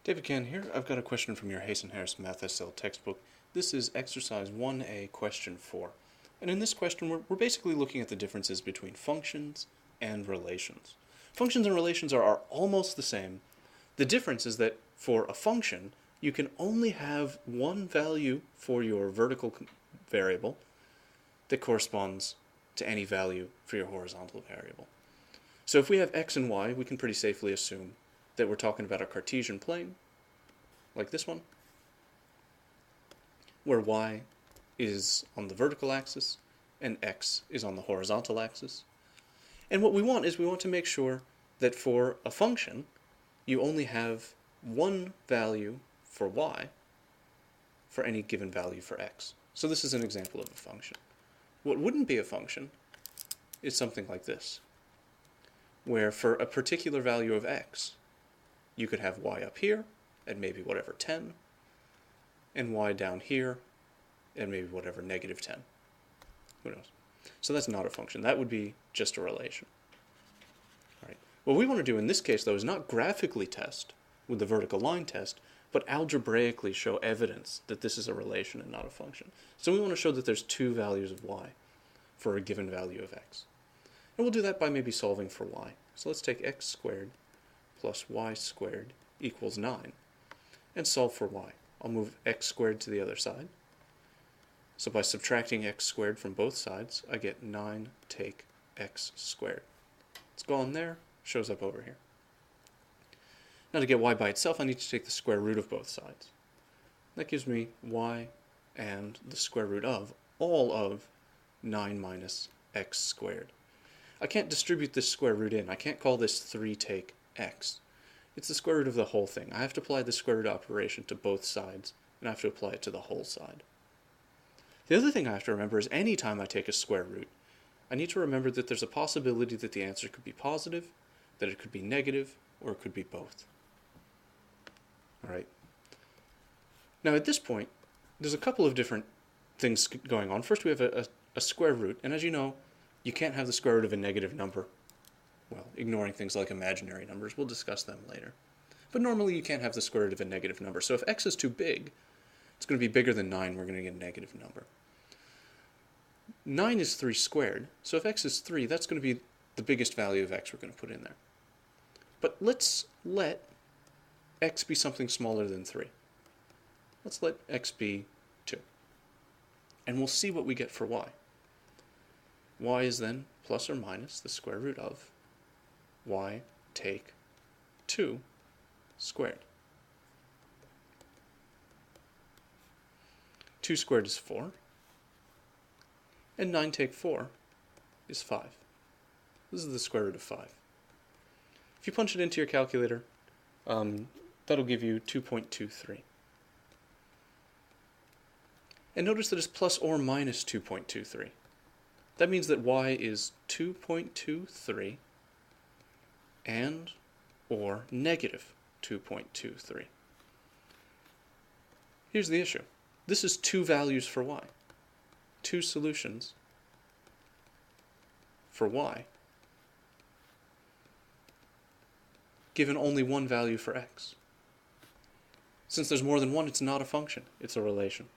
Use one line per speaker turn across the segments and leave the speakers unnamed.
David Can here. I've got a question from your Hayes and Harris Math SL textbook. This is exercise 1A, question 4. And in this question, we're basically looking at the differences between functions and relations. Functions and relations are almost the same. The difference is that for a function, you can only have one value for your vertical variable that corresponds to any value for your horizontal variable. So if we have x and y, we can pretty safely assume that we're talking about a Cartesian plane, like this one, where y is on the vertical axis and x is on the horizontal axis. And what we want is we want to make sure that for a function, you only have one value for y for any given value for x. So this is an example of a function. What wouldn't be a function is something like this, where for a particular value of x, you could have y up here at maybe whatever 10, and y down here at maybe whatever negative 10. Who knows? So that's not a function. That would be just a relation. All right. What we want to do in this case, though, is not graphically test with the vertical line test, but algebraically show evidence that this is a relation and not a function. So we want to show that there's two values of y for a given value of x. And we'll do that by maybe solving for y. So let's take x squared plus y squared equals 9 and solve for y. I'll move x squared to the other side. So by subtracting x squared from both sides, I get 9 take x squared. It's gone there, shows up over here. Now to get y by itself, I need to take the square root of both sides. That gives me y and the square root of all of 9 minus x squared. I can't distribute this square root in. I can't call this 3 take x. It's the square root of the whole thing. I have to apply the square root operation to both sides, and I have to apply it to the whole side. The other thing I have to remember is any time I take a square root, I need to remember that there's a possibility that the answer could be positive, that it could be negative, or it could be both. All right. Now at this point, there's a couple of different things going on. First, we have a square root, and as you know, you can't have the square root of a negative number. Well, ignoring things like imaginary numbers, we'll discuss them later. But normally you can't have the square root of a negative number. So if x is too big, it's going to be bigger than 9, we're going to get a negative number. 9 is 3 squared, so if x is 3, that's going to be the biggest value of x we're going to put in there. But let's let x be something smaller than 3. Let's let x be 2. And we'll see what we get for y. Y is then plus or minus the square root of y take 2 squared. 2 squared is 4, and 9 take 4 is 5. This is the square root of 5. If you punch it into your calculator, that'll give you 2.23. And notice that it's plus or minus 2.23. That means that y is 2.23 and or negative 2.23. Here's the issue. This is two values for y. Two solutions for y, given only one value for x. Since there's more than one, it's not a function, it's a relation.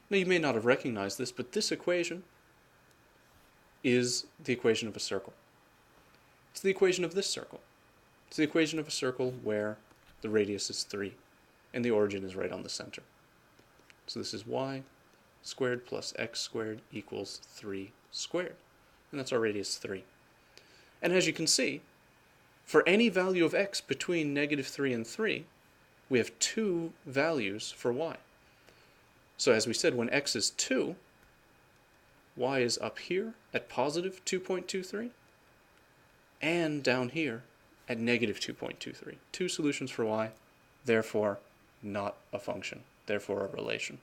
Now you may not have recognized this, but this equation is the equation of a circle. It's the equation of this circle. It's the equation of a circle where the radius is 3 and the origin is right on the center. So this is y squared plus x squared equals 3 squared. And that's our radius 3. And as you can see, for any value of x between negative 3 and 3, we have two values for y. So as we said, when x is 2, y is up here at positive 2.23 and down here at negative 2.23. Two solutions for y, therefore not a function, therefore a relation.